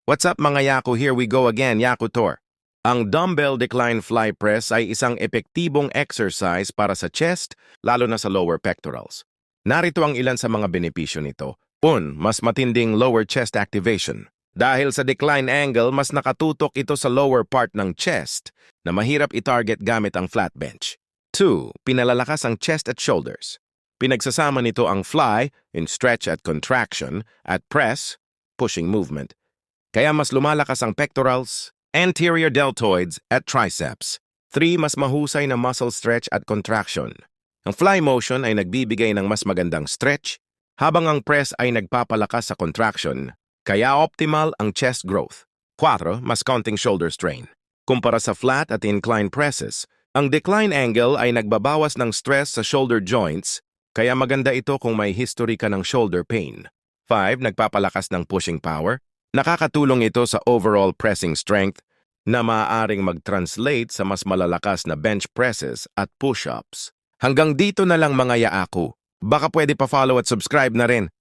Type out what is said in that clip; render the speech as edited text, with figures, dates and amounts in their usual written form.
What's up mga Yaku? Here we go again, Yaku Tour. Ang dumbbell decline fly press ay isang epektibong exercise para sa chest, lalo na sa lower pectorals. Narito ang ilan sa mga benepisyo nito. Mas matinding lower chest activation. Dahil sa decline angle, mas nakatutok ito sa lower part ng chest na mahirap i-target gamit ang flat bench. 2. Pinalalakas ang chest at shoulders. Pinagsasama nito ang fly, in stretch at contraction, at press, pushing movement. Kaya mas lumalakas ang pectorals, anterior deltoids at triceps. 3. Mas mahusay na muscle stretch at contraction. Ang fly motion ay nagbibigay ng mas magandang stretch, habang ang press ay nagpapalakas sa contraction, kaya optimal ang chest growth. 4. Mas counting shoulder strain. Kumpara sa flat at incline presses, ang decline angle ay nagbabawas ng stress sa shoulder joints, kaya maganda ito kung may history ka ng shoulder pain. 5. Nagpapalakas ng pushing power. Nakakatulong ito sa overall pressing strength na maaaring mag-translate sa mas malalakas na bench presses at push-ups. Hanggang dito na lang mga Yaaku. Baka pwede pa follow at subscribe na rin.